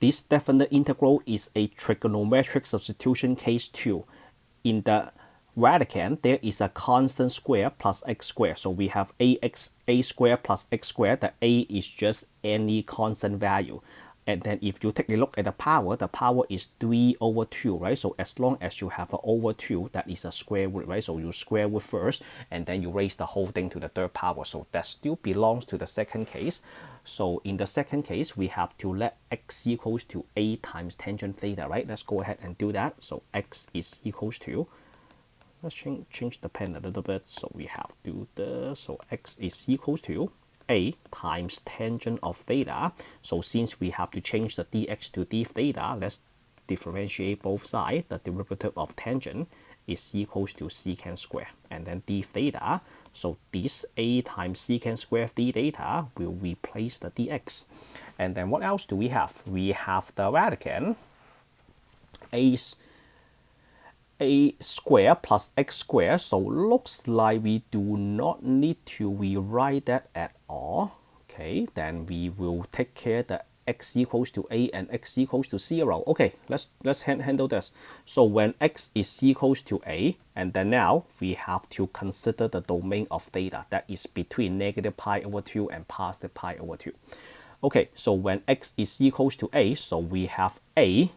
this definite integral is a trigonometric substitution case 2. In the radicand, there is a constant square plus x squared. So we have a squared plus x squared. The a is just any constant value. And then if you take a look at the power is 3 over 2, right? So as long as you have an over 2, that is a square root, right? So you square root first, and then you raise the whole thing to the third power. So that still belongs to the second case. So in the second case, we have to let x equals to a times tangent theta, right? Let's go ahead and do that. So x is equals to, let's change the pen a little bit. So we have to do this. So x is equals to a times tangent of theta. So since we have to change the dx to d theta, let's differentiate both sides. The derivative of tangent is equals to secant square, and then d theta. So this a times secant square d theta will replace the dx. And then what else do we have? We have the radicand a square plus x square. So looks like we do not need to rewrite that at all. Okay, then we will take care that x equals to a and x equals to 0. Okay, let's handle this. So when x is equals to a, and then now we have to consider the domain of theta, that is between negative pi over 2 and positive pi over 2. Okay, so when x is equals to a, so we have a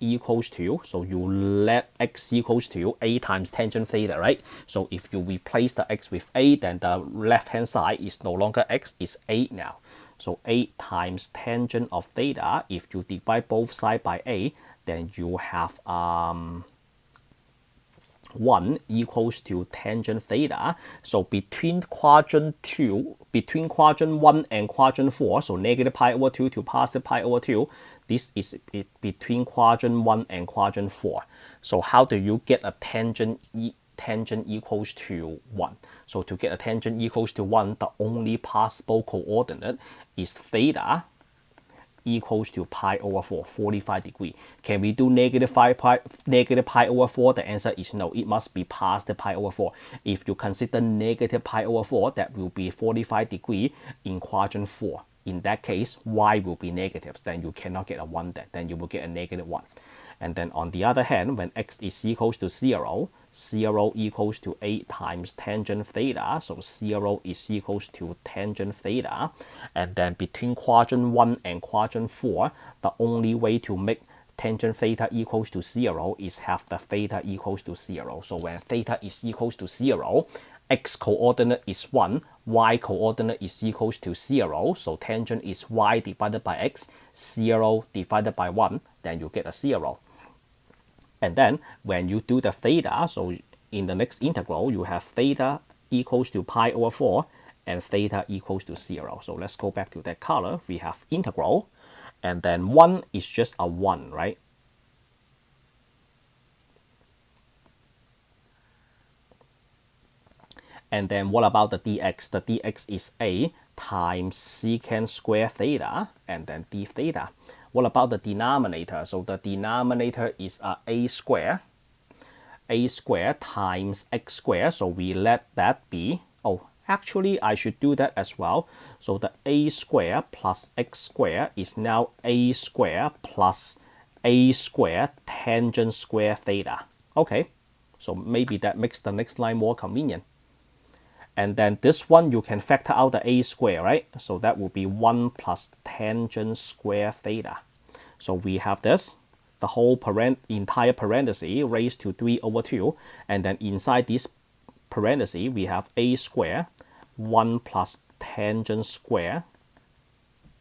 equals to, so you let x equals to a times tangent theta, right? So if you replace the x with a, then the left hand side is no longer x, is 8 now. So 8 times tangent of theta, if you divide both sides by a, then you have 1 equals to tangent theta. So between quadrant 1 and quadrant 4, so negative pi over 2 to positive pi over 2, this is between quadrant 1 and quadrant 4. So how do you get a tangent equals to 1? So to get a tangent equals to 1, the only possible coordinate is theta equals to pi over 4, 45 degrees. Can we do negative pi over 4? The answer is no. It must be positive pi over 4. If you consider negative pi over 4, that will be 45 degrees in quadrant 4. In that case, y will be negative. Then you cannot get a 1 there. Then you will get a negative 1. And then on the other hand, when x is equals to 0, 0 equals to 8 times tangent theta. So 0 is equals to tangent theta. And then between quadrant 1 and quadrant 4, the only way to make tangent theta equals to 0 is have the theta equals to 0. So when theta is equals to 0, x coordinate is 1, y coordinate is equals to 0. So tangent is y divided by x, 0 divided by 1, then you get a 0. And then when you do the theta, so in the next integral, you have theta equals to pi over 4 and theta equals to 0. So let's go back to that color. We have integral, and then 1 is just a 1, right? And then what about the dx? The dx is a times secant square theta and then d theta. What about the denominator? So the denominator is a square times x squared. So we let that be, oh, actually I should do that as well. So the a squared plus x squared is now a squared plus a squared tangent square theta. Okay, so maybe that makes the next line more convenient. And then this one, you can factor out the a square, right? So that will be 1 plus tangent square theta. So we have this, the whole entire parenthesis raised to 3 over 2. And then inside this parenthesis, we have a square, 1 plus tangent square.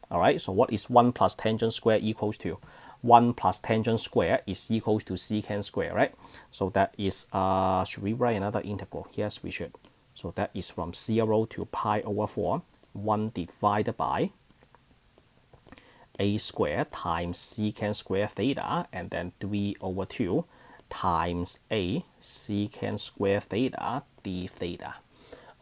All right, so what is 1 plus tangent square equals to? 1 plus tangent square is equals to secant square, right? So that is, should we write another integral? Yes, we should. So that is from 0 to pi over 4, 1 divided by a squared times secant square theta, and then 3 over 2 times a secant square theta d theta.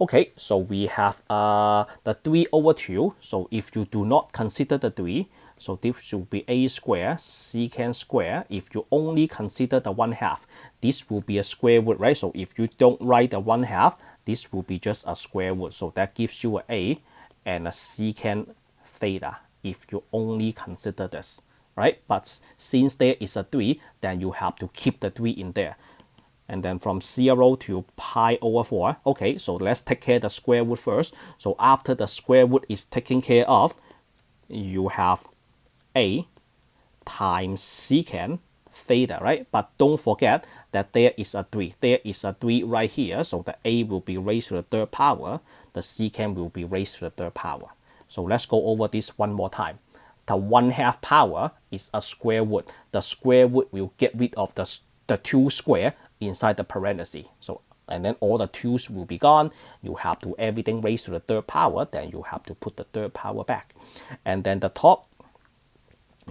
Okay, so we have the 3 over 2. So if you do not consider the 3, so this should be a square secant square. If you only consider the 1/2, this will be a square root, right? So if you don't write the 1/2, this will be just a square root. So that gives you an a and a secant theta if you only consider this. right? But since there is a 3, then you have to keep the 3 in there. And then from 0 to pi over 4. Okay, so let's take care of the square root first. So after the square root is taken care of, you have a times secant theta, right? But don't forget that there is a 3. There is a 3 right here. So the a will be raised to the third power. The secant will be raised to the third power. So let's go over this one more time. The 1/2 power is a square root. The square root will get rid of the 2 square inside the parenthesis. So and then all the 2's will be gone. You have to everything raised to the third power. Then you have to put the third power back. And then the top,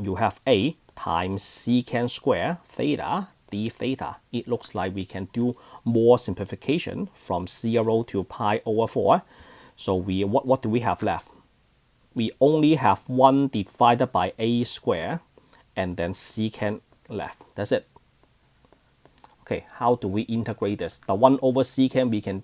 you have a times secant square theta d theta. It looks like we can do more simplification from 0 to pi over 4. So what do we have left? We only have 1 divided by a square and then secant left. That's it. Okay, how do we integrate this? The 1 over secant, we can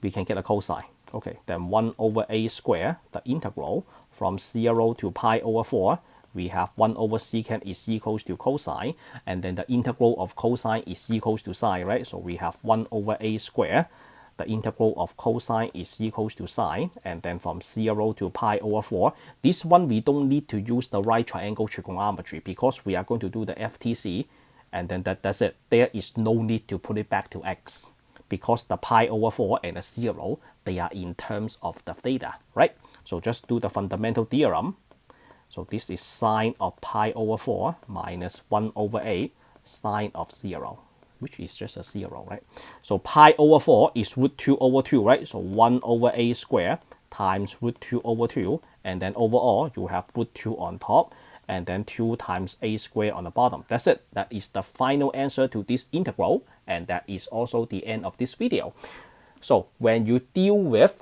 get a cosine. Okay, then 1 over a square, the integral from 0 to pi over 4, we have 1 over secant is equals to cosine, and then the integral of cosine is equals to sine, right? So we have 1 over a square, the integral of cosine is equals to sine, and then from 0 to pi over 4. This one we don't need to use the right triangle trigonometry because we are going to do the FTC, and then that's it. There is no need to put it back to x because the pi over 4 and the 0, they are in terms of the theta, right? So just do the fundamental theorem. So this is sine of pi over 4 minus 1 over 8 sine of 0, which is just a 0, right? So pi over 4 is root 2 over 2, right? So 1 over a square times root 2 over 2, and then overall you have root 2 on top, and then 2 times a square on the bottom. That's it. That is the final answer to this integral, and that is also the end of this video. So when you deal with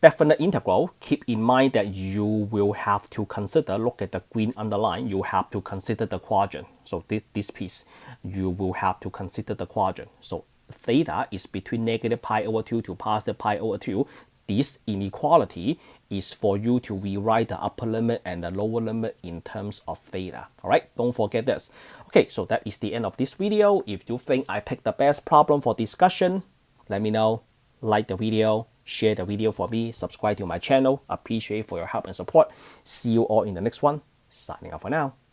definite integral, keep in mind that you will have to consider, look at the green underline, you have to consider the quadrant. So this piece, you will have to consider the quadrant. So theta is between negative pi over 2 to positive pi over 2. This inequality is for you to rewrite the upper limit and the lower limit in terms of theta. All right, don't forget this. Okay, so that is the end of this video. If you think I picked the best problem for discussion, let me know. Like the video, share the video for me, subscribe to my channel. Appreciate for your help and support. See you all in the next one. Signing off for now.